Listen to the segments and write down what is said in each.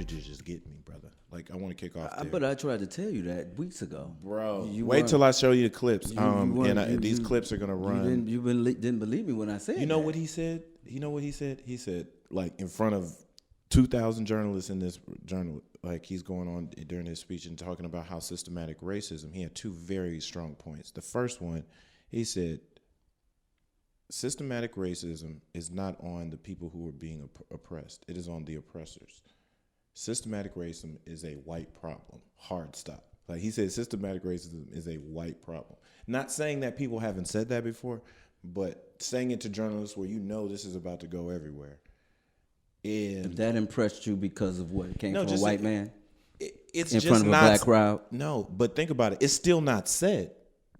Buttigieg is getting me, brother. Like, I want to kick off there. But I tried to tell you that weeks ago, bro. Wait till I show you the clips. These clips are gonna run. You didn't believe me when I said. You know what he said? You know what he said? He said, like, in front of 2,000 journalists in this journal, like, he's going on during his speech and talking about how systematic racism. He had two very strong points. The first one, he said, systematic racism is not on the people who are being oppressed. It is on the oppressors. Systematic racism is a white problem. Hard stop. Like, he said, systematic racism is a white problem. Not saying that people haven't said that before, but saying it to journalists where you know this is about to go everywhere. And that impressed you because of what? It came from a white man? It's in just front of a black crowd? No, but think about it. It's still not said.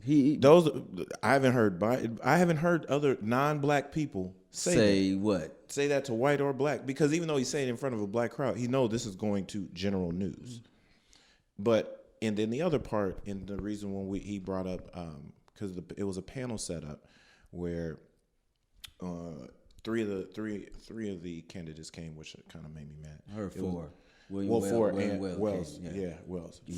I haven't heard other non-black people say that to white or black, because even though he's saying it in front of a black crowd, he knows this is going to general news. And then the other part, and the reason when he brought up, because it was a panel set up where three of the candidates came, which kind of made me mad. I heard four. Wells. Wells.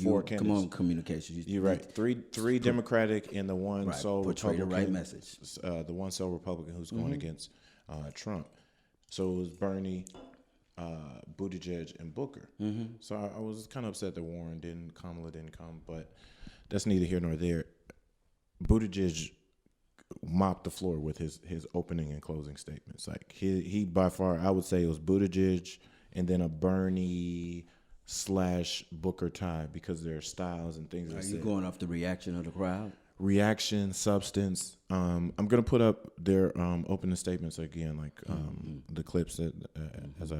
Four candidates. Come on, communications. You're right. Three Democratic and the one sole portray Republican. the right message. The one sole Republican who's going against Trump. So it was Bernie, Buttigieg, and Booker. Mm-hmm. So I was kind of upset that Kamala didn't come, but that's neither here nor there. Buttigieg mopped the floor with his opening and closing statements. Like, he by far, I would say it was Buttigieg and then a Bernie / Booker tie, because their styles and things. Are you going off the reaction of the crowd? Reaction, substance. I'm gonna put up their opening statements again, like the clips that as I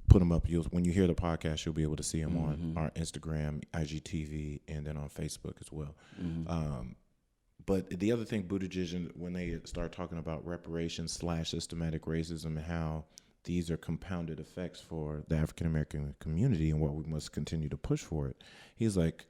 put them up. When you hear the podcast, you'll be able to see them on our Instagram, IGTV, and then on Facebook as well. But the other thing, Buttigieg, when they start talking about reparations / systematic racism and how these are compounded effects for the African American community and what we must continue to push for it, he's like,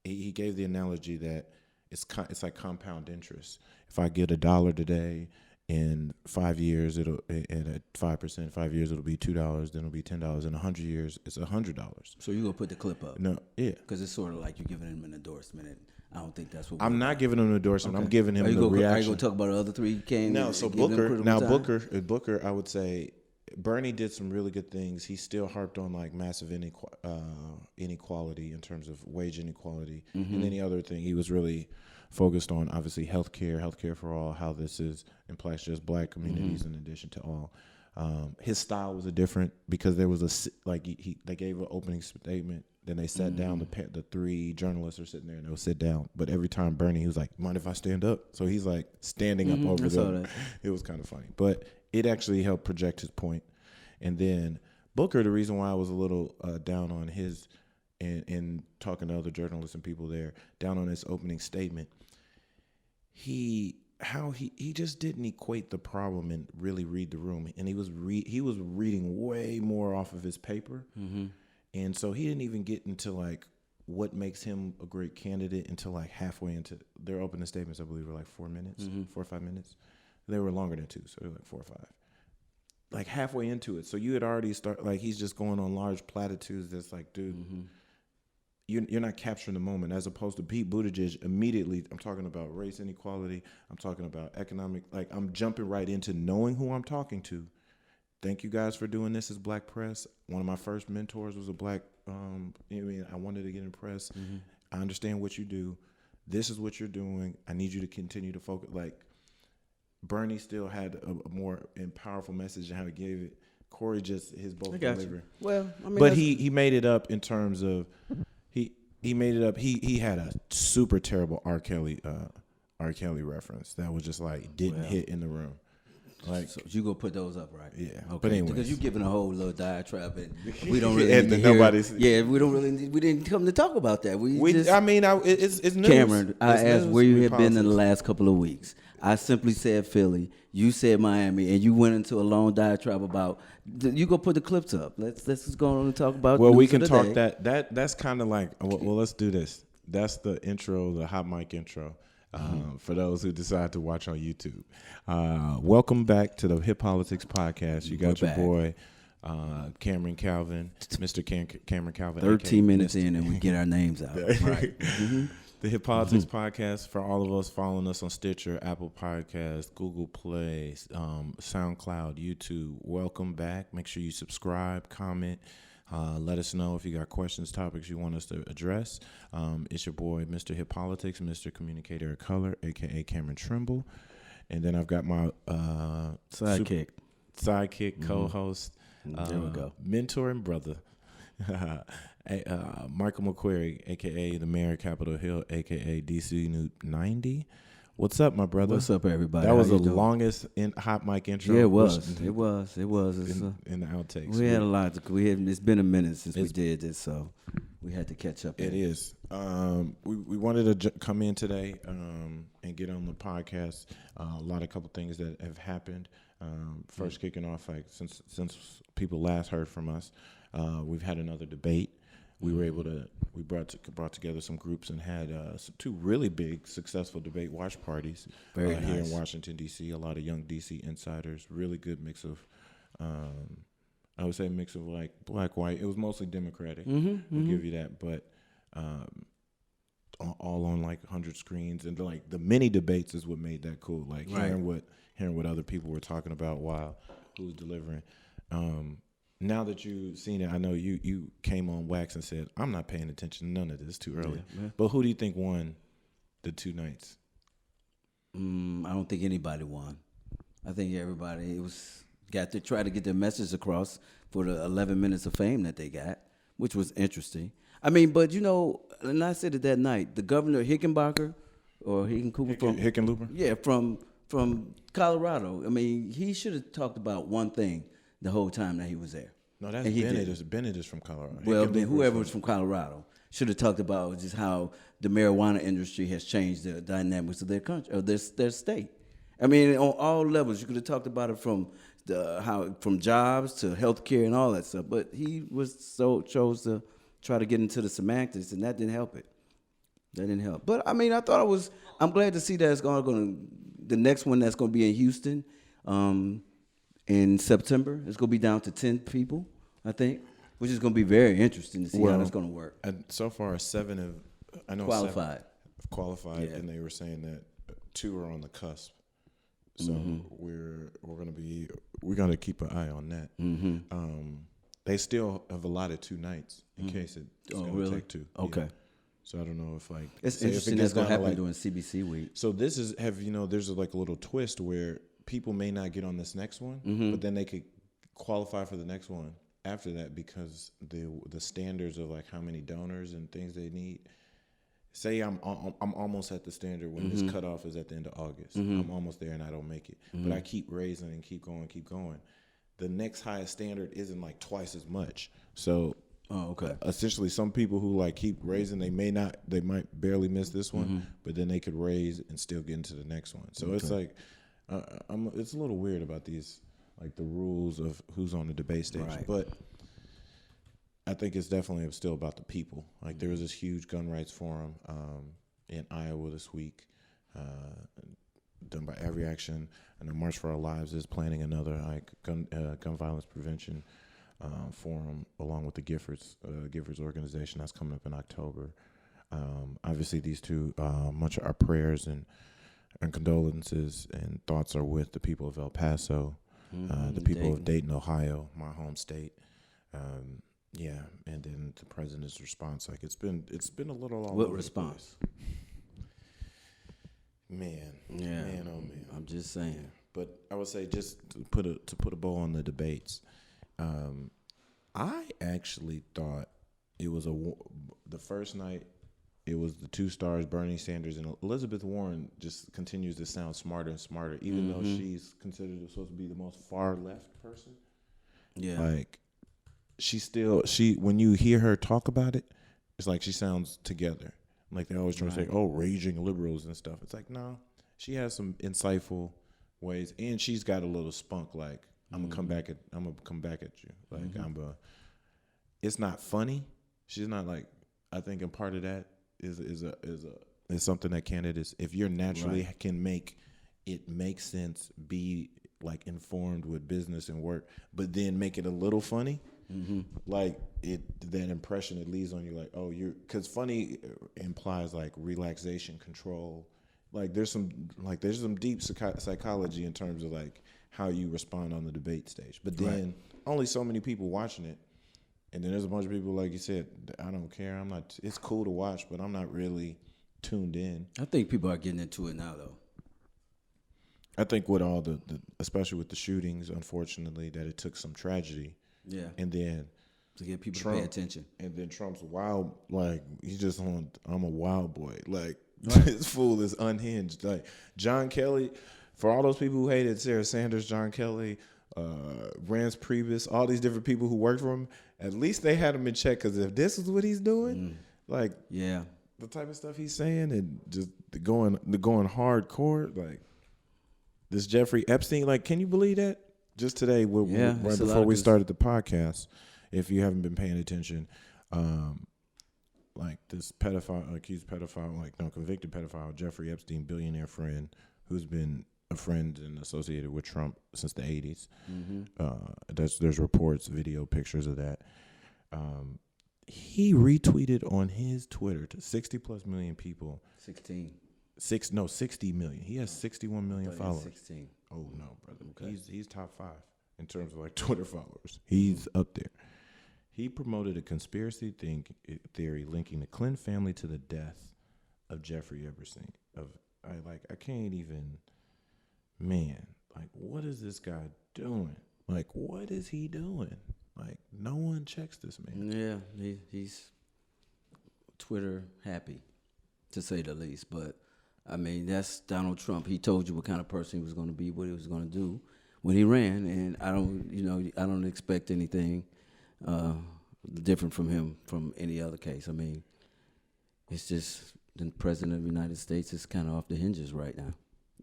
he gave the analogy that it's like compound interest. If I get $1 today, in 5 years it'll, and at 5%, 5 years it'll be $2, then it'll be $10. In 100 years, it's $100. So you gonna put the clip up? No, yeah, because it's sort of like you're giving him an endorsement. And I don't think that's what I'm not giving him an endorsement. Okay. I'm giving him the reaction. Are you gonna talk about the other three? No, so Booker. I would say Bernie did some really good things. He still harped on like massive inequality in terms of wage inequality, and any other thing. He was really focused on, obviously, healthcare for all, how this implies just black communities in addition to all. His style was different because there was they gave an opening statement, then they sat down. The three journalists are sitting there and they'll sit down. But every time Bernie, he was like, "Mind if I stand up?" So he's like standing up over them. It was kind of funny, but it actually helped project his point. And then Booker, the reason why I was a little down on his and talking to other journalists and people there, down on his opening statement, he just didn't equate the problem and really read the room. And he was reading way more off of his paper. And so he didn't even get into like what makes him a great candidate until like halfway into their opening statements. I believe were like 4 minutes, 4 or 5 minutes. They were longer than 2, so they were like 4 or 5. Like halfway into it, so you had already started. Like he's just going on large platitudes. That's like, dude, you're not capturing the moment. As opposed to Pete Buttigieg, immediately, I'm talking about race inequality. I'm talking about economic. Like I'm jumping right into knowing who I'm talking to. Thank you guys for doing this as Black press. One of my first mentors was a Black. I wanted to get in press. I understand what you do. This is what you're doing. I need you to continue to focus. Like Bernie still had a more powerful message in how he gave it. Corey just his both delivery. Well, I mean, but he made it up in terms of he made it up. He had a super terrible R. Kelly reference that was just like didn't hit in the room. Like, so you gonna put those up, right? Yeah. Okay. But anyway, because you're giving a whole little diatribe, and we don't really we didn't come to talk about that. It's news. Cameron, I asked where you had been in the politics. last couple of weeks. I simply said Philly. You said Miami, and you went into a long diatribe about. You go put the clips up. Let's just go on and talk about. Well, we can talk that's kind of like. Well, let's do this. That's the intro, the hot mic intro. For those who decide to watch on YouTube. Welcome back to the Hip Politics Podcast. You got your boy, Cameron Calvin, Mr. Cameron Calvin. 13 minutes in and we get our names out. Right. Mm-hmm. The Hip Politics Podcast, for all of us following us on Stitcher, Apple Podcasts, Google Play, SoundCloud, YouTube. Welcome back. Make sure you subscribe, comment. Let us know if you got questions, topics you want us to address. It's your boy, Mr. Hip Politics, Mr. Communicator of Color, a.k.a. Cameron Trimble. And then I've got my sidekick, co-host, there we go, mentor and brother, Michael McQuarrie, a.k.a. the mayor of Capitol Hill, a.k.a. DC Newt 90. What's up, my brother? What's up, everybody? That was the longest hot mic intro. Yeah, it was. It was. In the outtakes. We had a lot. It's been a minute since we did this, so we had to catch up. It is. We wanted to come in today and get on the podcast. A couple things that have happened. First, kicking off, like since people last heard from us, we've had another debate. We were able to. We brought together some groups and had two really big, successful debate watch parties here in Washington D.C. A lot of young D.C. insiders. Really good mix of, I would say, mix of like black, white. It was mostly Democratic. We'll give you that, but all on like 100 screens, and like the mini debates is what made that cool. Like hearing what other people were talking about while who was delivering. Now that you've seen it, I know you came on wax and said, I'm not paying attention to none of this, too early. Yeah. But who do you think won the two nights? I don't think anybody won. I think everybody got to try to get their message across for the 11 minutes of fame that they got, which was interesting. I mean, but and I said it that night, the governor Hickenlooper, Hickenlooper? Yeah, from Colorado. I mean, he should have talked about one thing the whole time that he was there. No, that's Bennett. Bennett is from Colorado. Well, whoever was from Colorado should have talked about just how the marijuana industry has changed the dynamics of their country, or their state. I mean, on all levels, you could have talked about it from jobs to healthcare and all that stuff. But he chose to try to get into the semantics, and that didn't help it. That didn't help. But I mean, I'm glad to see that it's the next one that's going to be in Houston. In September, it's going to be down to 10 people, I think, which is going to be very interesting to see how that's going to work. And so far, 7 have qualified, yeah. And they were saying that 2 are on the cusp. So we're going to keep an eye on that. They still have allotted 2 nights in case it's going to take 2. Okay. Yeah. So I don't know if it's interesting that's going to happen during CBC week. So this is there's like a little twist where people may not get on this next one, but then they could qualify for the next one after that because the standards of like how many donors and things they need. Say I'm almost at the standard when this cutoff is at the end of August. I'm almost there and I don't make it, but I keep raising and keep going. The next highest standard isn't like twice as much. So essentially, some people who like keep raising, they might barely miss this one, but then they could raise and still get into the next one. So it's like. It's a little weird about these, like the rules of who's on the debate stage, but I think it's definitely still about the people. Like there was this huge gun rights forum in Iowa this week, done by Every Action. I know March for Our Lives is planning another like gun violence prevention forum along with the Giffords organization that's coming up in October. Obviously, these two, much of our prayers and condolences and thoughts are with the people of El Paso, the people of Dayton, Ohio, my home state. And then the president's response, like it's been a little all what over response? Man, oh man. I'm just saying. Yeah. But I would say just to put a bow on the debates. I actually thought it was the first night. It was the 2 stars, Bernie Sanders, and Elizabeth Warren just continues to sound smarter and smarter, even though she's considered supposed to be the most far left person. Yeah. Like, when you hear her talk about it, it's like she sounds together. Like they always try to say, raging liberals and stuff. It's like, no, she has some insightful ways, and she's got a little spunk. Like, I'm gonna come back at you. Like, it's not funny. She's not like, I think, and part of that is something that candidates, if you're naturally can make it make sense, be like informed with business and work, but then make it a little funny. Like that impression it leaves on you, like, oh, because funny implies like relaxation, control. Like there's some deep psychology in terms of like how you respond on the debate stage. But then only so many people watching it, and then there's a bunch of people, like you said, I don't care. I'm not. It's cool to watch, but I'm not really tuned in. I think people are getting into it now, though. I think with all the especially with the shootings, unfortunately, that it took some tragedy. Yeah. And then to get people Trump, to pay attention. And then Trump's wild, like he's just on. I'm a wild boy. Like this fool is unhinged. Like John Kelly, for all those people who hated Sarah Sanders, John Kelly, Rance Priebus, all these different people who worked for him. At least they had him in check, because if this is what he's doing, like the type of stuff he's saying and just the going hardcore, like this Jeffrey Epstein. Like, can you believe that? Just today, right before we started the podcast, if you haven't been paying attention, like this convicted pedophile, Jeffrey Epstein, billionaire friend, who's been a friend and associated with Trump since the 80s. There's reports, video, pictures of that. He retweeted on his Twitter to 60+ million people. 60 million. He has 61 million followers. 16. Oh no, brother. Okay. He's top 5 in terms of like Twitter followers. He's up there. He promoted a conspiracy theory linking the Clinton family to the death of Jeffrey Epstein. I can't even. Man, like, what is this guy doing? Like, what is he doing? Like, no one checks this man. Yeah, he's Twitter happy, to say the least. But I mean, that's Donald Trump. He told you what kind of person he was going to be, what he was going to do when he ran, and I don't expect anything different from him from any other case. I mean, it's just the president of the United States is kind of off the hinges right now.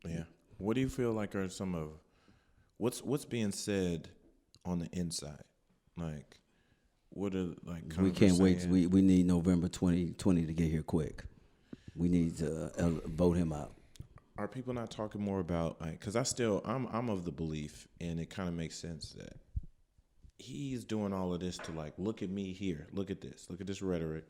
Yeah. What do you feel like are some of what's being said on the inside? Like, what are like? We can't wait. We need November 2020 to get here quick. We need to vote him out. Are people not talking more about, like, because I'm of the belief, and it kind of makes sense that he's doing all of this to, like, look at me here, look at this rhetoric.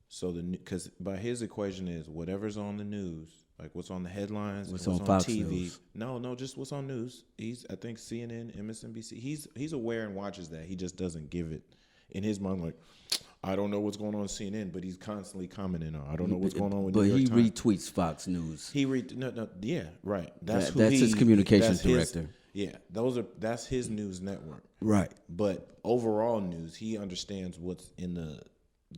So because by his equation is whatever's on the news, like what's on the headlines, what's on Fox TV. News. No, just what's on news. I think CNN, MSNBC. He's aware and watches that. He just doesn't give it in his mind. Like, I don't know what's going on in CNN, but he's constantly commenting on. I don't know what's going on with New York Times. But he retweets Fox News. Yeah, right. That's his communications director. That's his news network. Right. But overall news, he understands what's in the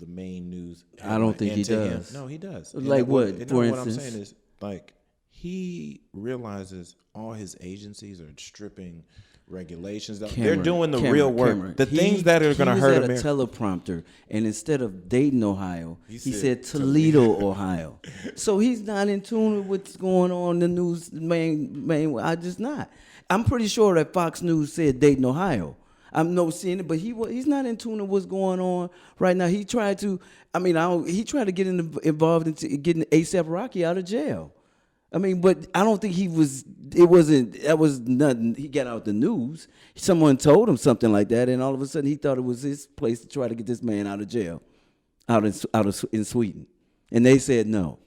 main news. I don't think he does. No, he does. Like what? For instance, what I'm saying is, like, he realizes all his agencies are stripping regulations. They're doing the real work. The things that are going to hurt America. He was at a teleprompter, and instead of Dayton, Ohio, he said Toledo, Ohio. So he's not in tune with what's going on in the news. Main. I just not. I'm pretty sure that Fox News said Dayton, Ohio. I'm no seeing it, but he's not in tune with what's going on right now. He tried to, he tried to get involved into getting A$AP Rocky out of jail. I mean, but I don't think that was nothing. He got out the news. Someone told him something like that, and all of a sudden he thought it was his place to try to get this man out of jail, out in Sweden. And they said no.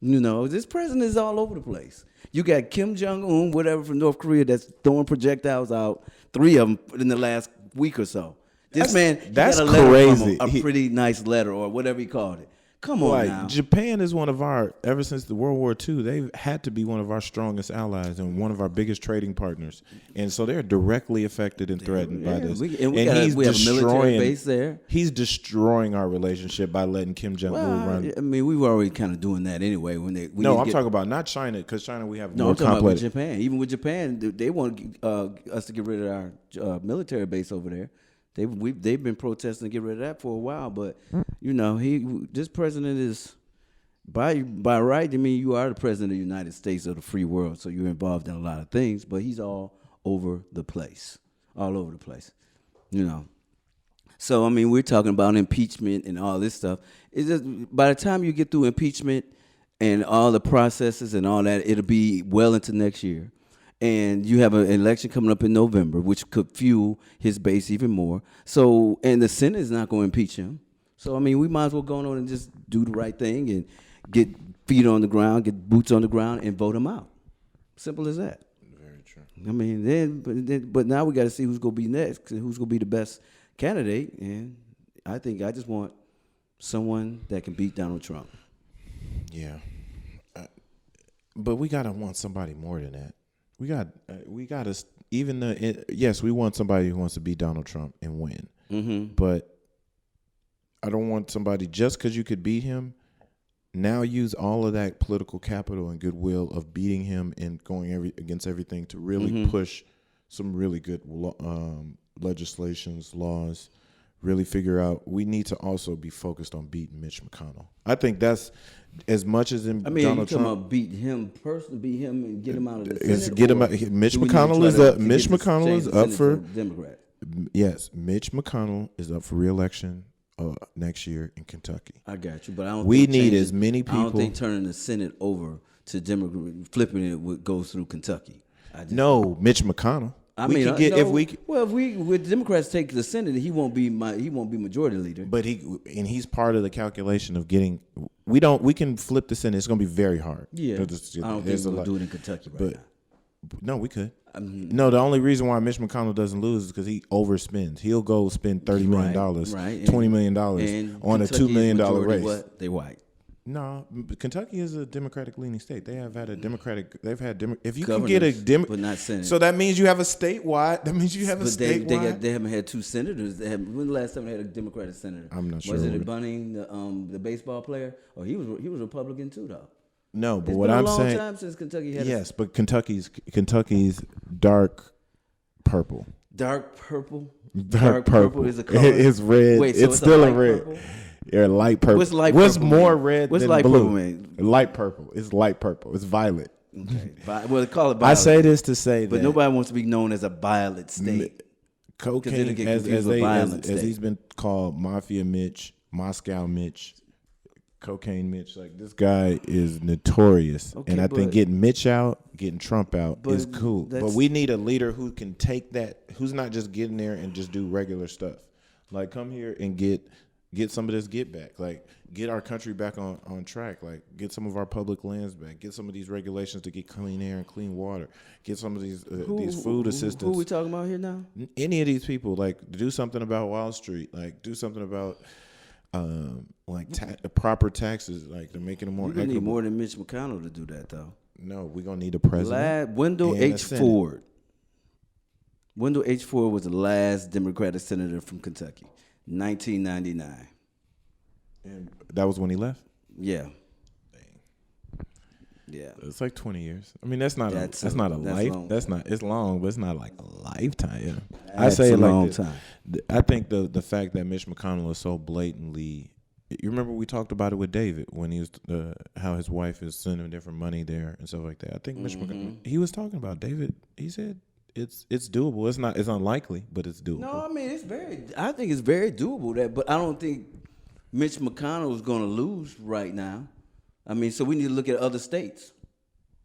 This president is all over the place. You got Kim Jong-un, whatever, from North Korea, that's throwing projectiles out, 3 of them in the last week or so. That's got a letter crazy. From him, a pretty nice letter or whatever he called it. Come on now. Japan is one of ever since the World War II, they've had to be one of our strongest allies and one of our biggest trading partners. And so they're directly affected and threatened by this. We have a military base there. He's destroying our relationship by letting Kim Jong-un run. I mean, we were already kind of doing that anyway. I'm talking about not China, because China we have more I'm talking about with Japan. Even with Japan, they want us to get rid of our military base over there. They've been protesting to get rid of that for a while, but this president is by right. I mean, you are the president of the United States of the free world, so you're involved in a lot of things. But he's all over the place. So I mean, we're talking about impeachment and all this stuff. It's just by the time you get through impeachment and all the processes and all that, it'll be well into next year. And you have an election coming up in November, which could fuel his base even more. So, and the Senate is not going to impeach him. So, I mean, we might as well go on and just do the right thing and get feet on the ground, get boots on the ground, and vote him out. Simple as that. Very true. I mean, but now we got to see who's going to be next and who's going to be the best candidate. And I think I just want someone that can beat Donald Trump. Yeah. But we got to want somebody more than that. We got to, yes, we want somebody who wants to beat Donald Trump and win. Mm-hmm. But I don't want somebody just because you could beat him, now use all of that political capital and goodwill of beating him and going against everything to really push some really good legislations, laws, really figure out. We need to also be focused on beating Mitch McConnell. I think that's as much as in Donald Trump. About beat him personally, beat him and get him out of the Senate. Get him out. Mitch McConnell is up. Mitch McConnell is up for Democrat. Yes, Mitch McConnell is up for re-election next year in Kentucky. I got you, but I don't. We need as many people. I don't think turning the Senate over to Democrat, flipping it goes through Kentucky. No, Mitch McConnell. If Democrats take the Senate, he won't be majority leader. But he's part of the calculation of getting. We can flip the Senate. It's going to be very hard. Yeah, I don't think we'll do it in Kentucky now. No, we could. No, the only reason why Mitch McConnell doesn't lose is because he overspends. He'll go spend $30 million, $20 million on a $2 million race. What? They white. No, Kentucky is a Democratic-leaning state. They have had a Democratic. They've had if you Governors, can get but not Senate. So that means you have a statewide. That means you have a statewide. They haven't had two senators. When the last time they had a Democratic senator? I'm not sure. Was it Bunning, the baseball player? Oh, he was Republican too, though. No, but what I'm saying. It's been a long time since Kentucky had. Yes, but Kentucky's dark purple. Dark purple. Dark purple is a color. It's red. Wait, so it's still a red. Purple? Yeah, light purple. What's more red What's than light blue? Purple mean? Light purple. It's light purple. It's violet. Okay. Well, call it violet. I say this to say that. But nobody wants to be known as a violet state. Cocaine, as he's been called, Mafia Mitch, Moscow Mitch, Cocaine Mitch. Like, this guy is notorious. Okay, and I think getting Mitch out, getting Trump out is cool. But we need a leader who can take that, who's not just getting there and just do regular stuff. Like, come here and get some of this get back. Like, get our country back on track. Like, get some of our public lands back. Get some of these regulations to get clean air and clean water. Get some of these food assistance. Who are we talking about here now? Any of these people. Like, do something about Wall Street. Like, do something about proper taxes. Like, they're making them more equitable. We need more than Mitch McConnell to do that, though. No, we're going to need a president. Wendell H. Ford. Wendell H. Ford was the last Democratic senator from Kentucky. 1999. And that was when he left? Yeah. Dang. Yeah. It's like 20 years. I mean, that's not a life. Long. It's long, but it's not like a lifetime. Yeah. I say a long time. I think the fact that Mitch McConnell is so blatantly, you remember we talked about it with David when he was how his wife is sending different money there and stuff like that. I think Mitch McConnell, he was talking about David. He said it's doable. It's unlikely, but it's doable. No, I mean I think it's very doable. But I don't think Mitch McConnell is going to lose right now. I mean, so we need to look at other states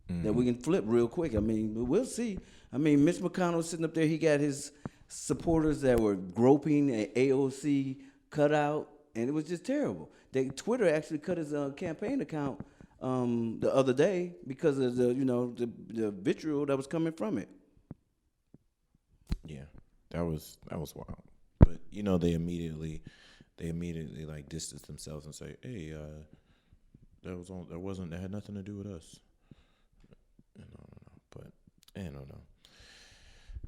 that we can flip real quick. I mean, we'll see. I mean, Mitch McConnell sitting up there. He got his supporters that were groping an AOC cutout, and it was just terrible. Twitter actually cut his campaign account the other day because of the vitriol that was coming from it. Yeah, that was wild. But they immediately like distance themselves and say, "Hey, that had nothing to do with us." But I don't know.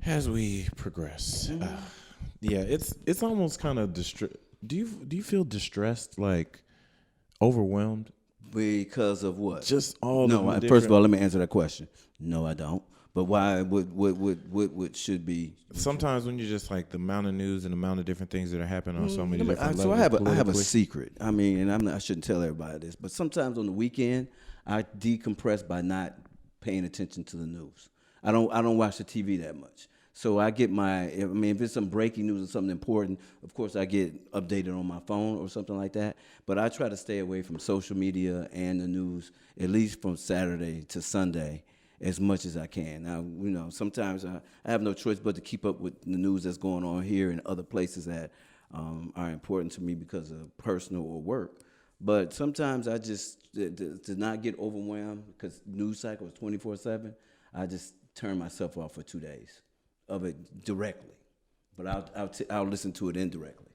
As we progress, yeah, it's almost kind of Do you feel distressed, like overwhelmed because of what? Just all. No, first of all, let me answer that question. No, I don't. But why? What should be? Sometimes when you're just like the amount of news and the amount of different things that are happening on so many different levels. So I have a secret. I mean, and I shouldn't tell everybody this, but sometimes on the weekend I decompress by not paying attention to the news. I don't watch the TV that much. So I get if it's some breaking news or something important, of course I get updated on my phone or something like that. But I try to stay away from social media and the news at least from Saturday to Sunday. as much as I can. Now, sometimes I have no choice but to keep up with the news that's going on here and other places that are important to me because of personal or work. But sometimes I just, to not get overwhelmed, because news cycle is 24/7, I just turn myself off for 2 days of it directly. But I'll listen to it indirectly.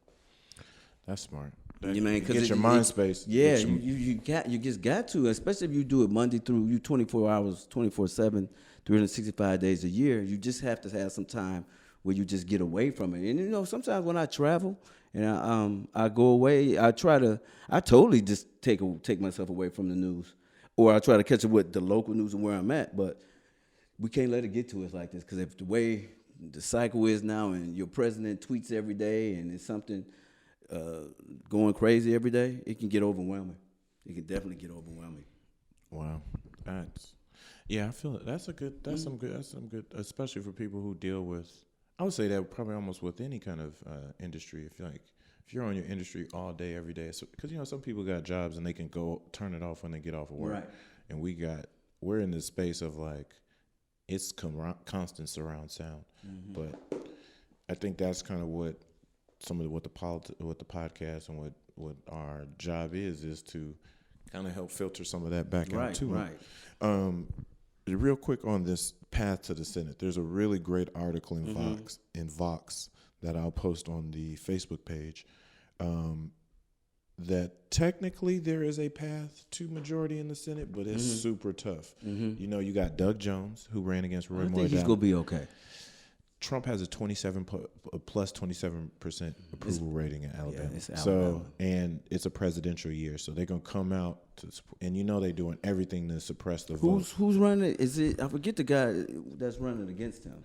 That's smart. You know, get your mind space. Yeah, you just got to, especially if you do it Monday through, you 24 hours, 24/7, 365 days a year. You just have to have some time where you just get away from it. And sometimes when I travel and I go away, I totally just take myself away from the news, or I try to catch up with the local news and where I'm at. But we can't let it get to us like this, because if the way the cycle is now, and your president tweets every day, and it's something going crazy every day, it can get overwhelming. It can definitely get overwhelming. Wow, I feel it. That's some good, especially for people who deal with. I would say that probably almost with any kind of industry. If you're on your industry all day, every day, because some people got jobs and they can go turn it off when they get off of work, right. And we're in this space of like it's constant surround sound, but I think that's kind of what. Some of what the podcast and what our job is to kind of help filter some of that back out too. Right. Real quick on this path to the Senate, there's a really great article in Vox that I'll post on the Facebook page. That technically there is a path to majority in the Senate, but it's super tough. You got Doug Jones, who ran against Roy Moore. I think he's gonna be okay. Trump has a 27% approval rating in Alabama. Yeah, it's Alabama. And it's a presidential year, so they're gonna come out and they're doing everything to suppress the vote. Who's running? Is it? I forget the guy that's running against him.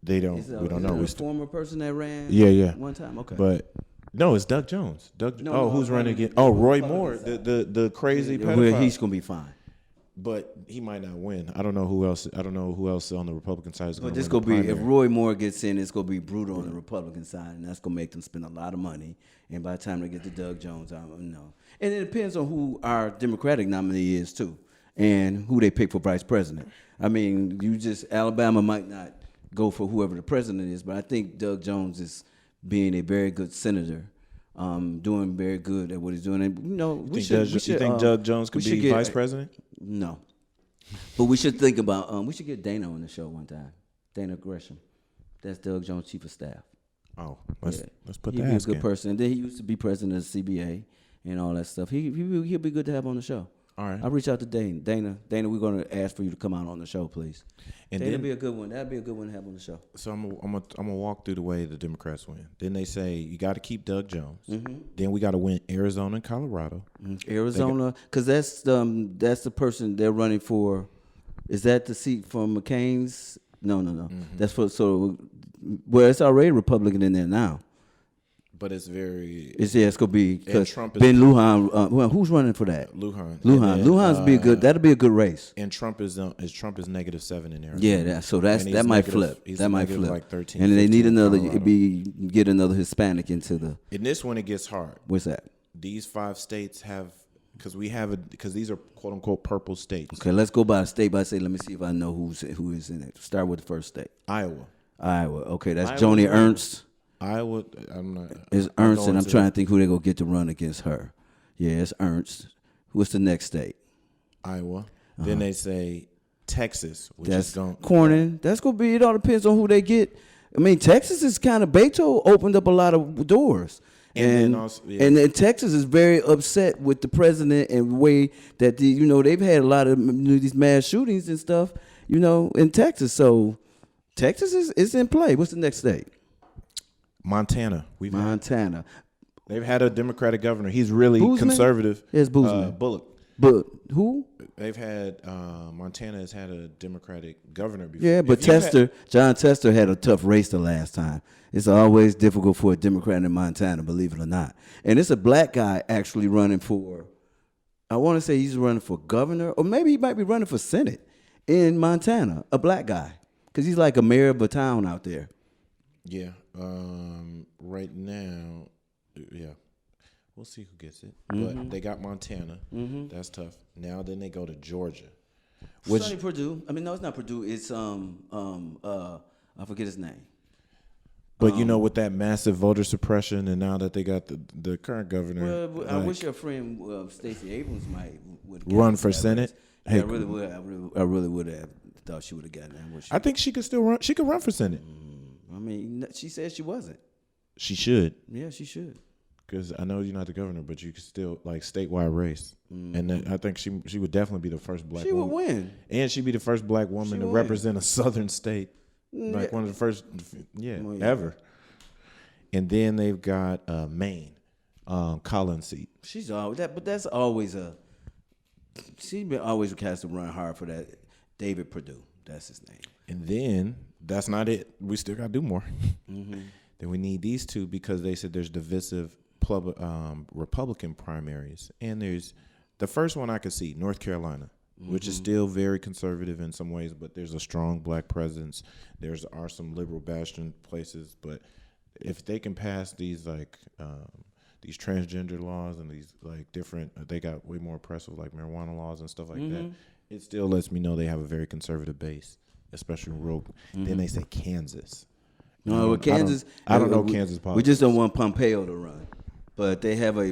We don't know. A former person that ran. Yeah. One time, okay. But no, it's Doug Jones. Who's running against? Roy Moore, the crazy pedophile. He's gonna be fine. But he might not win. I don't know who else on the Republican side is going to win. But this gonna be, if Roy Moore gets in, it's gonna be brutal on the Republican side, and that's gonna make them spend a lot of money. And by the time they get to Doug Jones, I don't know. And it depends on who our Democratic nominee is too, and who they pick for vice president. I mean, Alabama might not go for whoever the president is, but I think Doug Jones is being a very good senator. Doing very good at what he's doing. And you think Doug Jones could be vice president? No, but we should think about. We should get Dana on the show one time. Dana Gresham, that's Doug Jones' chief of staff. Oh, let's put that. He'd be a good person. And then he used to be president of the CBA and all that stuff. He'll be good to have on the show. All right. I'll reach out to Dana, we're going to ask for you to come out on the show, please. And Dana be a good one. That'd be a good one to have on the show. So I'm gonna walk through the way the Democrats win. Then they say you got to keep Doug Jones. Then we got to win Arizona and Colorado. Arizona, because that's the person they're running for. Is that the seat from McCain's? No. That's for it's already Republican in there now. But it's very. It's gonna be because Ben Lujan. Who's running for that? Lujan. Lujan's be good. That'll be a good race. And Trump is -7 in Arizona. Yeah, that might flip. That might flip. Like 13. And they need another. Get another Hispanic into the. In this one, it gets hard. What's that? These 5 states have because these are quote unquote purple states. Okay, let's go by state by state. Let me see if I know who is in it. Start with the first state. Iowa. Okay, that's Joni Ernst. Iowa, I'm not. It's Ernst, and I'm trying to think who they're going to get to run against her. Yeah, it's Ernst. What's the next state? Iowa. Then they say Texas, which that's is going. Cornyn. That's going to be, it all depends on who they get. I mean, Texas is kind of, Beto opened up a lot of doors. And then Texas is very upset with the president and the way that they've had a lot of these mass shootings and stuff, in Texas. So Texas is in play. What's the next state? Montana. Montana. They've had a Democratic governor. He's really conservative. Yes, Boozman. Bullock. But who? They've had Montana has had a Democratic governor before. Yeah, but John Tester had a tough race the last time. It's always difficult for a Democrat in Montana, believe it or not. And it's a black guy actually running for. I want to say he's running for governor, or maybe he might be running for Senate in Montana. A black guy, because he's like a mayor of a town out there. Yeah. Right now, yeah, we'll see who gets it. But they got Montana. That's tough. Now then they go to Georgia. Sonny Perdue. I mean, no, it's not Purdue. It's I forget his name. But with that massive voter suppression, and now that they got the current governor, well, I wish your friend Stacey Abrams would run for Senate. Hey, I really would. I really would have thought she would have gotten that. I think she could still run. She could run for Senate. I mean, she said she wasn't. She should. Yeah, she should. Because I know you're not the governor, but you could still statewide race, and I think she would definitely be the first black. She woman. would win, and she'd be the first black woman to represent a southern state, like one of the first, ever. And then they've got Maine, Collins seat. She's always that, but that's always she's been always cast to run hard for that. David Perdue, that's his name. And then that's not it. We still got to do more. Then we need these two because they said there's divisive Republican primaries. And there's the first one I could see, North Carolina, which is still very conservative in some ways, but there's a strong black presence. Are some liberal bastion places, but if they can pass these these transgender laws and these different, they got way more oppressive marijuana laws and stuff like that. It still lets me know they have a very conservative base, especially in rural. Then they say Kansas. No, with Kansas, I don't know Kansas politics. We just don't want Pompeo to run, but they have a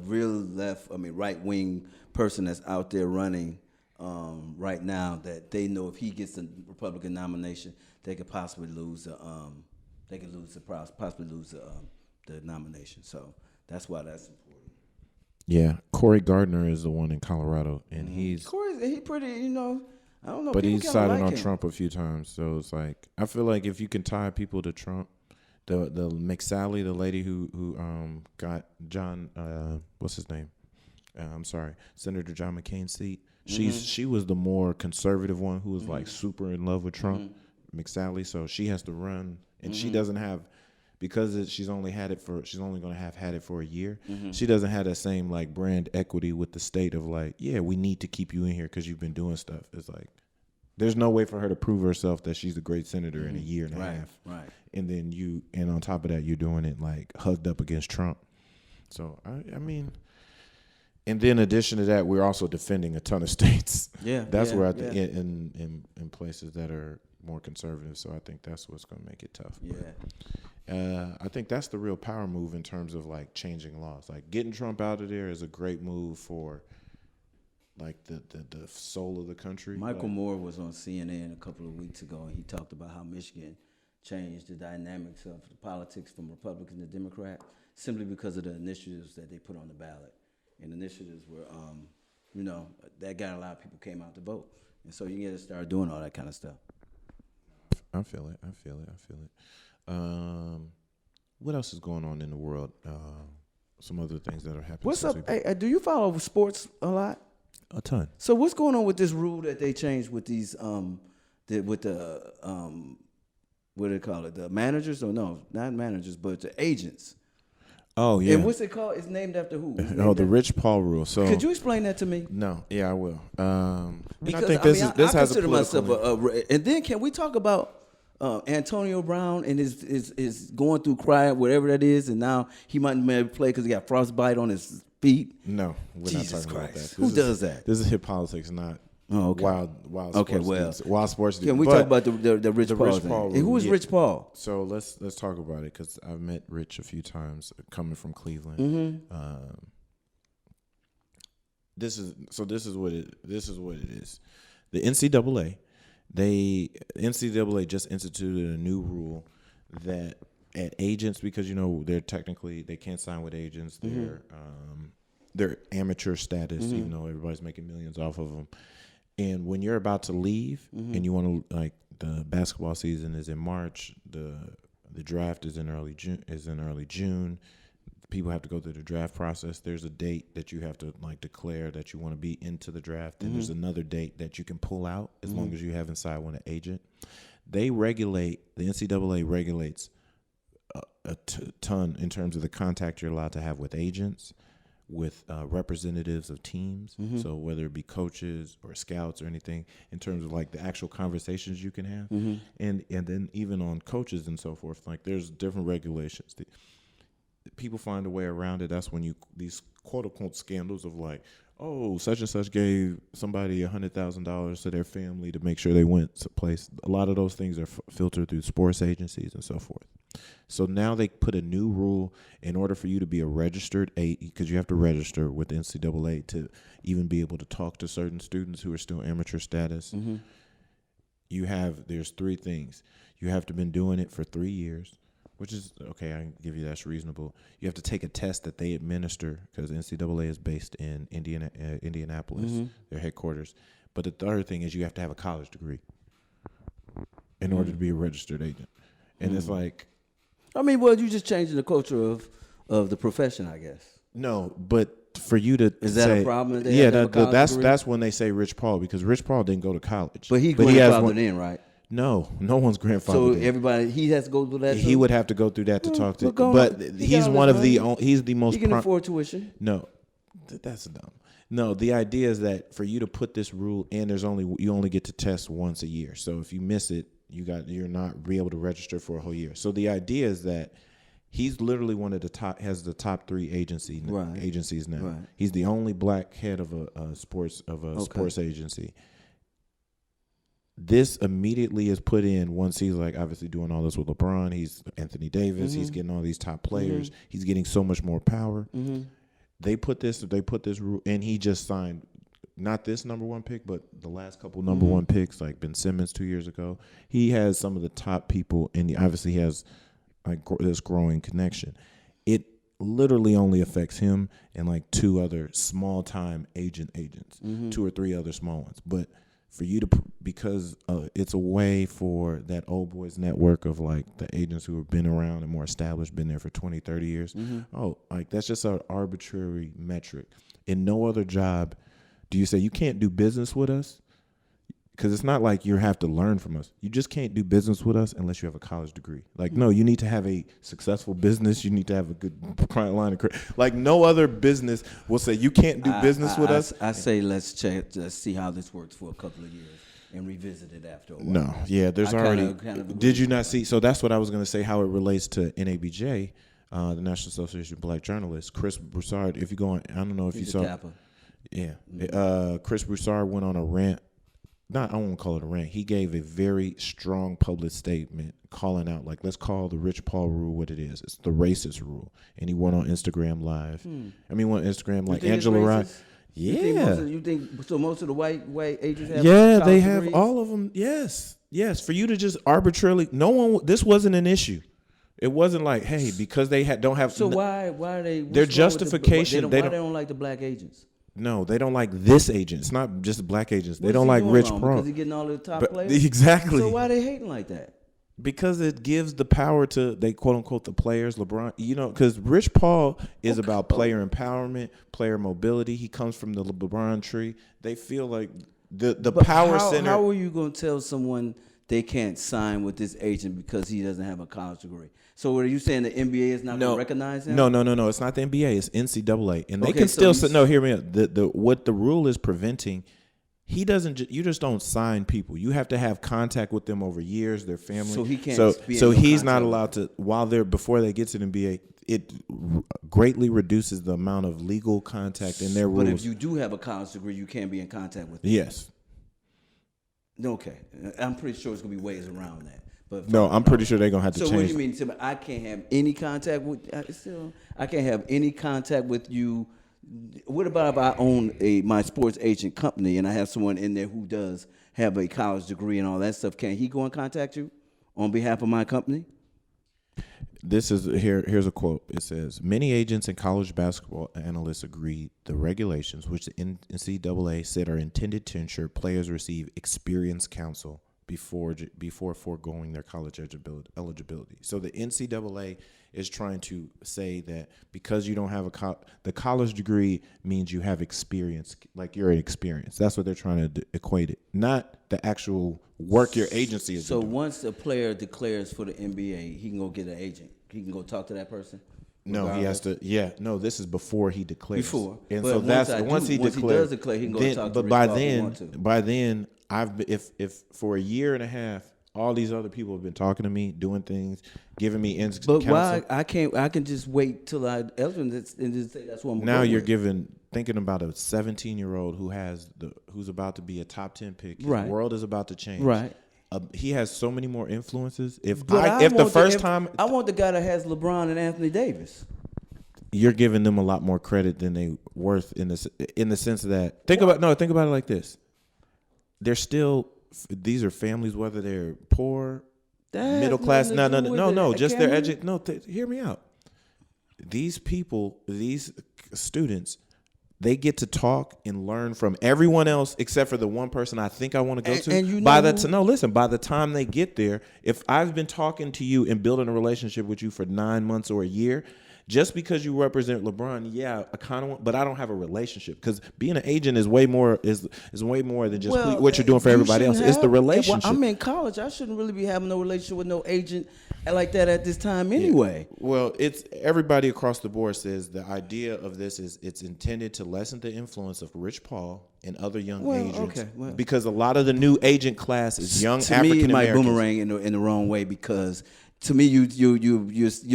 real right wing person that's out there running right now. That they know if he gets the Republican nomination, they could possibly lose. Possibly lose the nomination. So that's why that's important. Yeah, Cory Gardner is the one in Colorado, and he pretty, I don't know. But he's sided on Trump a few times, so it's I feel like if you can tie people to Trump, the McSally, the lady who got John, what's his name? I'm sorry, Senator John McCain's seat. She was the more conservative one who was super in love with Trump, McSally. So she has to run, and she doesn't have. Because she's only going to have had it for a year. She doesn't have that same brand equity with the state of we need to keep you in here because you've been doing stuff. It's there's no way for her to prove herself that she's a great senator in a year and a half. Right. And then on top of that, you're doing it hugged up against Trump. So I mean, and then in addition to that, we're also defending a ton of states. Yeah, that's where in places that are more conservative. So I think that's what's going to make it tough. Yeah. I think that's the real power move in terms of changing laws. Getting Trump out of there is a great move for the soul of the country. Michael Moore was on CNN a couple of weeks ago, and he talked about how Michigan changed the dynamics of the politics from Republican to Democrat simply because of the initiatives that they put on the ballot. And initiatives were, that got a lot of people came out to vote. And so you get to start doing all that kind of stuff. I feel it. What else is going on in the world? Some other things that are happening. What's up? Hey, do you follow sports a lot? A ton. So what's going on with this rule that they changed with these what do they call it? The managers? Or no, not managers, but the agents. Oh yeah. And what's it called? It's named after who? The Rich Paul rule. So could you explain that to me? No. Yeah, I will. Because I think this has consider a myself political. And then can we talk about Antonio Brown and is going through crying, whatever that is, and now he might maybe play because he got frostbite on his feet? No, we're Jesus not talking Christ. about that. Who does that? This is hip politics, not wild sports. Okay, well, wild sports. Can we talk about the Rich Paul thing? Paul And who is Rich Paul? So let's talk about it because I've met Rich a few times coming from Cleveland. This is what it is. The NCAA just instituted a new rule that at agents, because they're technically they can't sign with agents. They're amateur status, even though everybody's making millions off of them. And when you're about to leave and you want to the basketball season is in March, the draft is in early June. People have to go through the draft process. There's a date that you have to declare that you want to be into the draft. And there's another date that you can pull out as long as you haven't signed with an agent. The NCAA regulates a ton in terms of the contact you're allowed to have with agents, with representatives of teams. So whether it be coaches or scouts or anything, in terms of the actual conversations you can have. And then even on coaches and so forth, there's different regulations. people find a way around it. That's when these quote unquote scandals of like, oh, such and such gave somebody $100,000 to their family to make sure they went someplace. A lot of those things are filtered through sports agencies and so forth. So now they put a new rule in order for you to be a registered because you have to register with the NCAA to even be able to talk to certain students who are still amateur status. Mm-hmm. There's 3 things. You have to have been doing it for 3 years, which is, okay, I can give you that's reasonable. You have to take a test that they administer because NCAA is based in Indianapolis, their headquarters. But the third thing is you have to have a college degree in order to be a registered agent. And it's like... I mean, well, you just changing the culture of the profession, I guess. No, but for you to is that say, a problem? That's when they say Rich Paul, because Rich Paul didn't go to college. But he grandfathered in, right? No one's grandfathered. So in. everybody, he has to go through that. He would have to go through that to talk to. But he's one of the. He's the most. He can afford tuition. No, that's dumb. No, the idea is that for you to put this rule in, you only get to test once a year. So if you miss it, you're not be able to register for a whole year. So the idea is that he's literally one of the top, has the top 3 agencies now. Right. He's the only black head of a sports agency. This immediately is put in once he's like obviously doing all this with LeBron. He's Anthony Davis. He's getting all these top players. He's getting so much more power. They put this rule, and he just signed. Not this number 1 pick, but the last couple number 1 picks, like Ben Simmons 2 years ago. He has some of the top people, and obviously he has like this growing connection. It literally only affects him and like 2 other small time agents, 2 or 3 other small ones. But for you to, because it's a way for that old boys network of like the agents who have been around and more established, been there for 20, 30 years. Oh, like that's just an arbitrary metric. In no other job do you say you can't do business with us? Because it's not like you have to learn from us. You just can't do business with us unless you have a college degree. Like, no, you need to have a successful business. You need to have a good client line of credit. Like, no other business will say you can't do business with us. I say let's see how this works for a couple of years and revisit it after a while. No, yeah, there's already. Did you not see? So that's what I was going to say. How it relates to NABJ, the National Association of Black Journalists. Chris Broussard. If you go on, I don't know if you saw. Kappa. Yeah, Chris Broussard went on a rant. I won't call it a rant. He gave a very strong public statement calling out, like, let's call the Rich Paul rule what it is. It's the racist rule. And he went on Instagram Live. I mean, went on Instagram like Angela Rye. Yeah. You think so? Most of the white agents have. Yeah, they have degrees? All of them. Yes. For you to just arbitrarily, this wasn't an issue. It wasn't like, hey, because they don't have. So why are they? Their justification. Why they don't like the black agents? No, they don't like this agent. It's not just black agents. They don't like Rich Paul. Because he's getting all the top players? Exactly. So why are they hating like that? Because it gives the power to, they quote unquote, the players, LeBron. Because Rich Paul is about player empowerment, player mobility. He comes from the LeBron tree. They feel like the power center. How are you going to tell someone they can't sign with this agent because he doesn't have a college degree? So are you saying the NBA is not going to recognize him? No. It's not the NBA. It's NCAA, and they can still say no. Hear me out. What the rule is preventing. He doesn't. You just don't sign people. You have to have contact with them over years. Their family. So he can't. So he's not allowed to before they get to the NBA. It greatly reduces the amount of legal contact in their rules. But if you do have a college degree, you can't be in contact with them. Yes. Okay, I'm pretty sure it's gonna be ways around that. But no, I'm pretty sure they're gonna have to change. So what do you mean? I can't have any contact with. I can't have any contact with you. What about if I own my sports agent company and I have someone in there who does have a college degree and all that stuff? Can he go and contact you on behalf of my company? Here's a quote. It says, many agents and college basketball analysts agree the regulations, which the NCAA said are intended to ensure players receive experienced counsel before foregoing their college eligibility. So the NCAA is trying to say that because you don't have the college degree means you have experience, like you're experienced. That's what they're trying to equate it, not the actual work your agency is doing. So once a player declares for the NBA, he can go get an agent. He can go talk to that person. No, he has to. Yeah, no. This is before he declares. Before, and so that's once he does declare, he can go talk to. But by then, if for a year and a half, All these other people have been talking to me, doing things, giving me But counsel. why I can just wait till I and just say that's what I'm now you're with. Thinking about a 17-year-old who's about to be a top 10 pick. His Right. world is about to change. Right. He has so many more influences. I want the guy that has LeBron and Anthony Davis. You're giving them a lot more credit than they worth in the sense that think about it like this. These are families, whether they're poor, middle class. No. Just their hear me out. These people, these students, they get to talk and learn from everyone else except for the one person I think I want to go to. And by the time they get there, if I've been talking to you and building a relationship with you for 9 months or a year, just because you represent LeBron, yeah, I kind of want, but I don't have a relationship because being an agent is way more than just what you're doing for everybody else. It's the relationship. I'm in college. I shouldn't really be having no relationship with no agent like that at this time anyway. Yeah. Well, it's everybody across the board says the idea of this is it's intended to lessen the influence of Rich Paul and other young agents. Because a lot of the new agent class is young African Americans. To me, it might boomerang in the wrong way because to me, you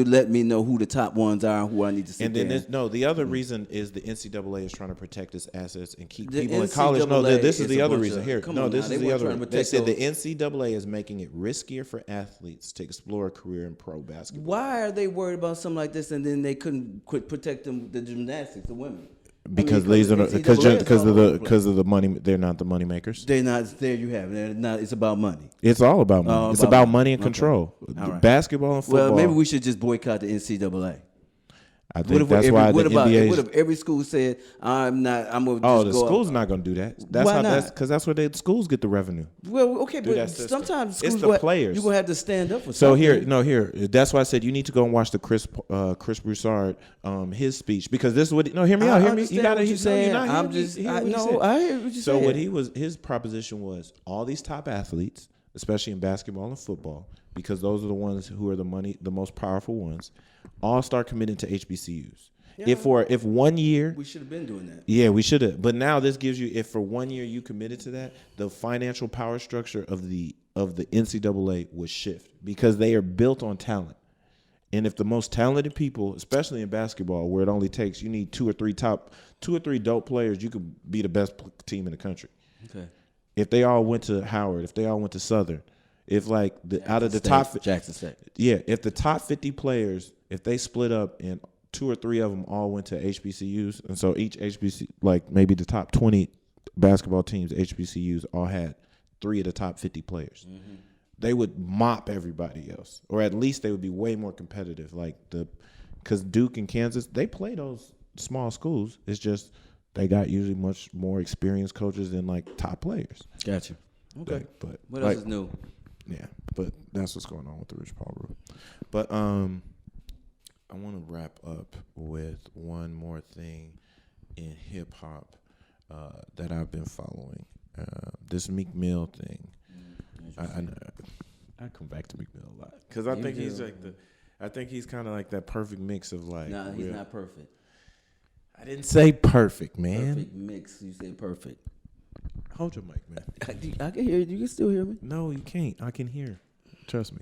let me know who the top ones are and who I need to sit there. And then the other reason is the NCAA is trying to protect its assets and keep people in college. No, this is the other reason. This is the other reason. They said the NCAA is making it riskier for athletes to explore a career in pro basketball. Why are they worried about something like this and then they couldn't protect the gymnastics, the women? Because of the money, they're not the money makers. They're not. There you have it. They're not. It's about money. It's all about money. It's about money and control. Right. Basketball and football. Well, maybe we should just boycott the NCAA. I think that's why the NBA. What if every school said, "I'm not. I'm going to." Oh, the school's not going to do that. That's why not? Because that's where the schools get the revenue. Well, okay, but sometimes schools it's the players. You're going to have to stand up for so something. Here. That's why I said you need to go and watch the Chris Broussard his speech because this is what. No, hear me out. Hear me. You got to. I hear what you're saying. So his proposition was all these top athletes, especially in basketball and football, because those are the ones who are the most powerful ones, all start committing to HBCUs. Yeah. If 1 year we should have been doing that. Yeah, we should have. But now this gives you, if for 1 year you committed to that, the financial power structure of the NCAA would shift because they are built on talent. And if the most talented people, especially in basketball, where it only takes you need two or three dope players, you could be the best team in the country. Okay. If they all went to Howard, if they all went to Southern, if like Jackson State. Yeah, if the top 50 players, if they split up and 2 or 3 of them all went to HBCUs, and so each HBC, like maybe the top 20 basketball teams, HBCUs, all had 3 of the top 50 players. Mm-hmm. They would mop everybody else, or at least they would be way more competitive. Because Duke and Kansas, they play those small schools. It's just they got usually much more experienced coaches than like top players. Gotcha. Okay, but what else is new? Yeah, but that's what's going on with the Rich Paul rule. But I want to wrap up with one more thing in hip hop that I've been following. This Meek Mill thing. I come back to Meek Mill a lot because I think he's kind of like that perfect mix of like. No, he's not perfect. I didn't say perfect, man. Perfect mix. You said perfect. Hold your mic, man. I can hear you. You can still hear me. No, you can't. I can hear. Trust me.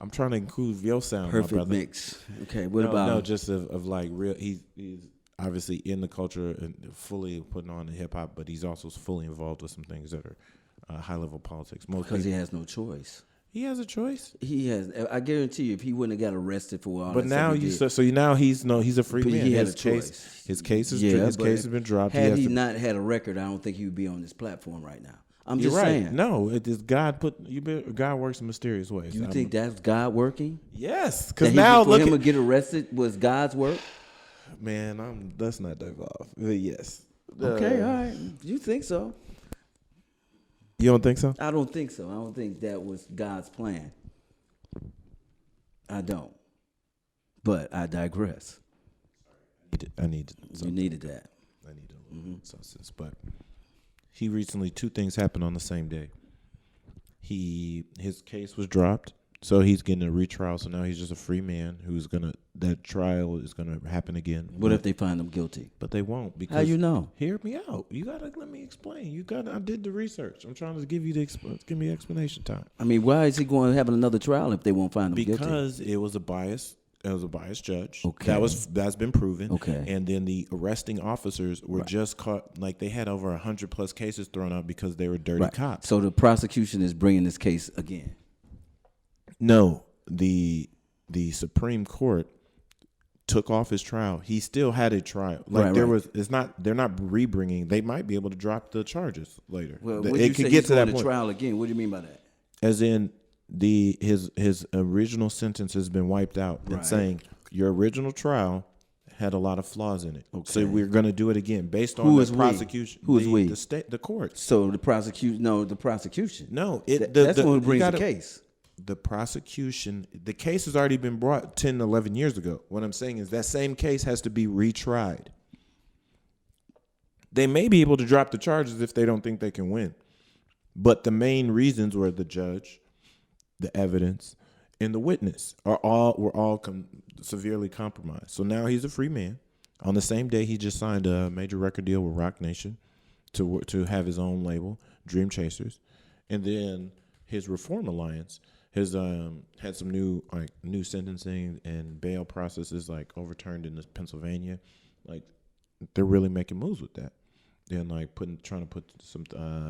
I'm trying to include your sound. Perfect my brother. Mix. Okay, what about? No, just of like real. He's obviously in the culture and fully putting on the hip hop, but he's also fully involved with some things that are high level politics. Because he has no choice. He has a choice. He has. I guarantee you, if he wouldn't have got arrested for all but that now now he's a free but man. He had a choice. His case has been dropped. Had he not had a record, I don't think he would be on this platform right now. I'm just saying. No, it is God God works in mysterious ways. You think that's God working? Yes, because now for him to get arrested was God's work. Man, let's not dive off. But yes. Okay, all right. You think so? You don't think so? I don't think so. I don't think that was God's plan. I don't. But I digress. I need. You needed that. I need a little substance, but. He recently, 2 things happened on the same day. His case was dropped, so he's getting a retrial. So now he's just a free man who's gonna that trial is going to happen again. What if they find them guilty? But they won't. Because how you know? Hear me out. You gotta let me explain. I did the research. I'm trying to give you give me explanation time. I mean, why is he going to have another trial if they won't find him guilty? Because it was a bias. It was a biased judge. Okay. That's been proven. Okay. And then the arresting officers were just caught. Like they had over 100+ cases thrown out because they were dirty cops. So the prosecution is bringing this case again. No, the Supreme Court took off his trial. He still had a trial. Like they're not rebringing. They might be able to drop the charges later. Well, it could get to that point. Trial again. What do you mean by that? As in his original sentence has been wiped out. And saying your original trial had a lot of flaws in it. Okay. So we're going to do it again based on the prosecution. Who is we? The courts. So the prosecution. No, the prosecution. No, that's what brings the case. The prosecution, the case has already been brought 10, 11 years ago. What I'm saying is that same case has to be retried. They may be able to drop the charges if they don't think they can win. But the main reasons were the judge, the evidence, and the witness were all severely compromised. So now he's a free man. On the same day, he just signed a major record deal with Roc Nation to have his own label, Dream Chasers. And then his Reform Alliance has had some new sentencing and bail processes like overturned in Pennsylvania. Like they're really making moves with that. And like trying to put some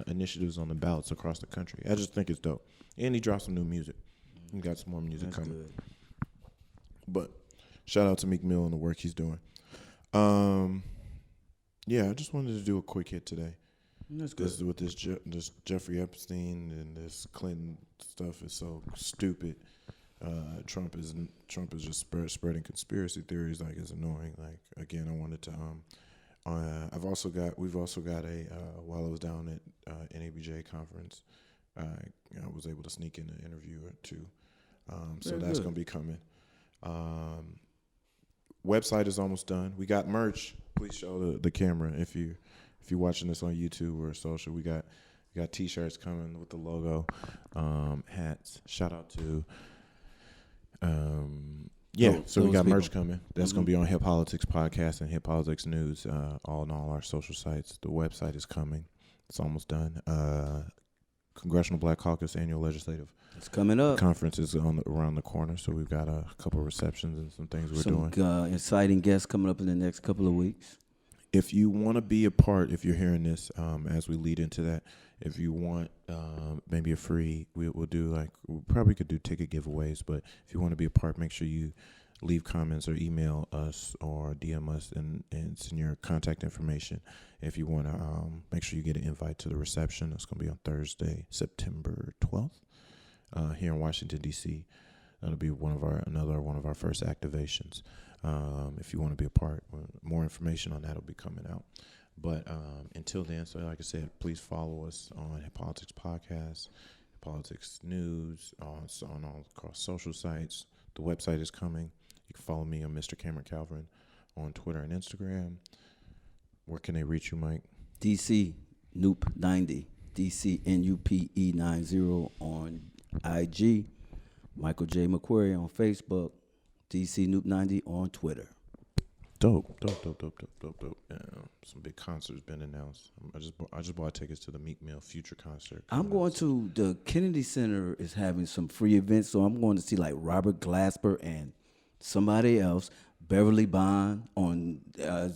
initiatives on the ballots across the country. I just think it's dope. And he dropped some new music. He got some more music coming. Good. But shout out to Meek Mill and the work he's doing. Yeah, I just wanted to do a quick hit today. That's good. With this Jeffrey Epstein and this Clinton stuff is so stupid. Trump is just spreading conspiracy theories. Like it's annoying. Like again, I wanted to. We've also got a while I was down at NABJ conference, I was able to sneak in an interview or two. So that's going to be coming. Website is almost done. We got merch. Please show the camera if you're watching this on YouTube or social. We got T-shirts coming with the logo, hats. Shout out to so we got merch coming. That's going to be on Hip Politics Podcast and Hip Politics News, all our social sites. The website is coming. It's almost done. Congressional Black Caucus Annual Legislative It's coming up. Conference is around the corner, so we've got a couple of receptions and some things we're doing. Some exciting guests coming up in the next couple of weeks. If you want to be a part, if you're hearing this, as we lead into that, if you want maybe a free, we probably could do ticket giveaways, but if you want to be a part, make sure you leave comments or email us or DM us and send your contact information. If you want to make sure you get an invite to the reception, it's going to be on Thursday, September 12th, here in Washington, D.C. That'll be another one of our first activations. If you want to be a part, more information on that will be coming out. But until then, so like I said, please follow us on Hip Politics Podcast, Hip Politics News, on all across social sites. The website is coming. You can follow me on Mr. Cameron Calvin on Twitter and Instagram. Where can they reach you, Mike? DC Noop 90, DC NUPE 90 on IG. Michael J. McQuarrie on Facebook. DC Noop 90 on Twitter. Dope. Yeah, some big concerts been announced. I just bought tickets to the Meek Mill Future concert. I'm going to the Kennedy Center is having some free events, so I'm going to see like Robert Glasper and somebody else. Beverly Bond on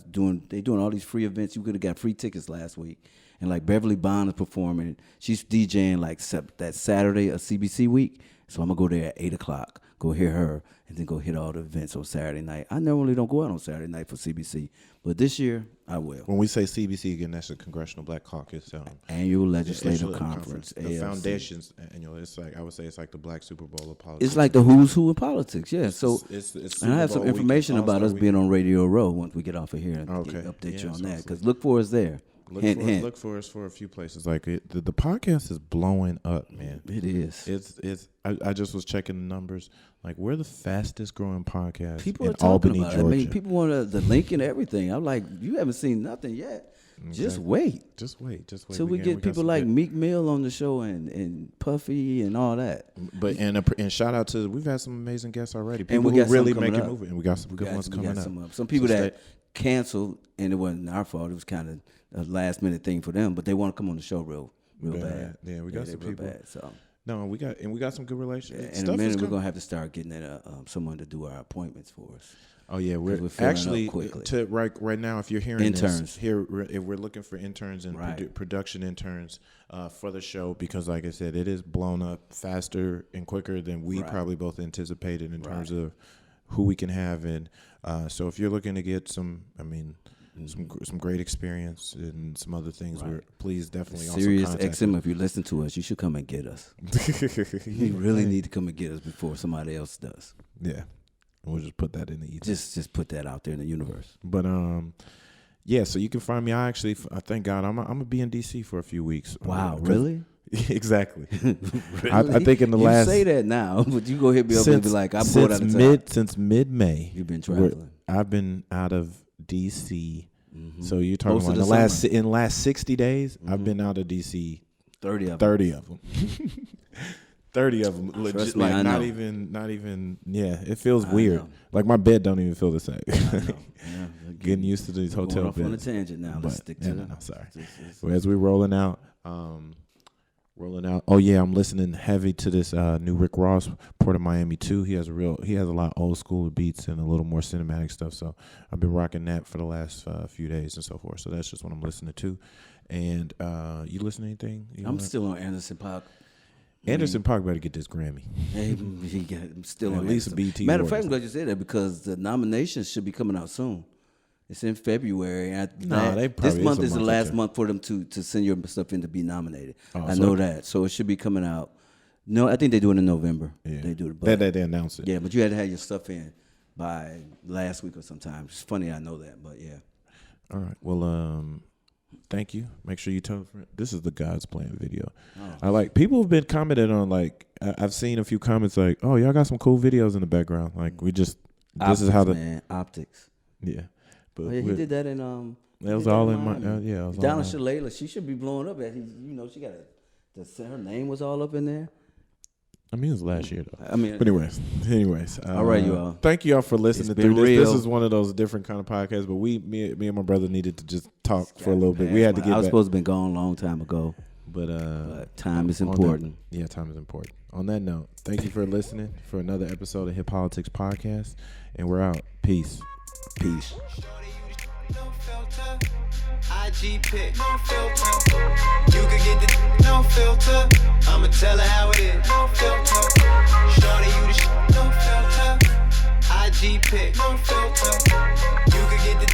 doing all these free events. You could have got free tickets last week, and like Beverly Bond is performing. She's DJing like that Saturday of CBC week, so I'm gonna go there at 8:00. Go hear her, and then go hit all the events on Saturday night. I normally don't go out on Saturday night for CBC, but this year I will. When we say CBC again, that's the Congressional Black Caucus Annual Legislative Conference. The foundation's annual. It's like I would say it's like the Black Super Bowl of politics. It's like the who's who in politics. Yeah. So it's and I have some information about us being on Radio Row once we get off of here and update you on that. Because look for us there. Look for us for a few places. Like the podcast is blowing up, man. It is. It's. I just was checking the numbers. Like we're the fastest growing podcast people in are talking Albany, about Georgia. it. I mean, people want the link and everything. I'm like, you haven't seen nothing yet. Exactly. Just wait. Just wait. Till we get people like Meek Mill on the show and Puffy and all that. But and shout out to, we've had some amazing guests already. People and we who got really some make it up. move. And we got some good ones coming up. Some people that canceled, and it wasn't our fault. It was kind of a last minute thing for them, but they want to come on the show real bad. Yeah, we got some people. Bad, so. No, we got some good relationships. In a minute, we're gonna have to start getting someone to do our appointments for us. Oh yeah, we're actually right now. If you're hearing interns if we're looking for interns and production interns for the show, because like I said, it is blown up faster and quicker than we probably both anticipated in terms of who we can have. And so if you're looking to get some great experience and some other things, please definitely also contact Theorist-in-Chief. If you listen to us, you should come and get us. You really need to come and get us before somebody else does. Yeah. We'll just put that in the ether. Just put that out there in the universe. But yeah. So you can find me. I thank God, I'm gonna be in DC for a few weeks. Wow, really? Exactly. Really? I think in the last. You say that now, but you go hit me up and be like, I'm bored out of time. Since mid-May. You've been traveling. I've been out of DC. Mm-hmm. So you're talking about in the last 60 days. Mm-hmm. I've been out of DC. 30 of them. 30 of them. 30 of them, legit, me, like not even. Yeah, it feels weird. Like my bed don't even feel the same. Yeah, getting used to these hotel beds. Going off on a tangent now. Let's stick to no, sorry. Well, as we're rolling out. Oh yeah, I'm listening heavy to this new Rick Ross, Port of Miami 2. He has a lot of old school beats and a little more cinematic stuff. So I've been rocking that for the last few days and so forth. So that's just what I'm listening to. And you listen to anything? I'm still on Anderson .Paak. Anderson .Paak better get this Grammy. I'm still on at least a BT. Matter of fact, I'm glad you said that because the nominations should be coming out soon. It's in February. This month is the last month for them to send your stuff in to be nominated. I know that. So it should be coming out. No, I think they do it in November. Yeah. They do it. But they announce it. Yeah, but you had to have your stuff in by last week or sometime. It's funny I know that, but yeah. All right. Well, thank you. Make sure you tell a friend. This is the God's Plan video. I like, people have been commenting on, like, I've seen a few comments like, oh, y'all got some cool videos in the background. Like, this is how the optics. Yeah. But he did that in that was all in my yeah. Down in Shalala, she should be blowing up. She got her name was all up in there. I mean, it was last year though. But anyways. All right, you all. Thank you all for listening through this. This is one of those different kind of podcasts, but me and my brother needed to just talk for a little bit. We had to get. I was supposed to have been gone a long time ago, but time is important. Time is important. On that note, thank you for listening for another episode of Hip Politics Podcast, and we're out. Peace. No filter, IG pic, no filter. You could get the no filter. I'ma tell her how it is, no filter. Shorty, you the no filter. IG pic, no filter. You could get the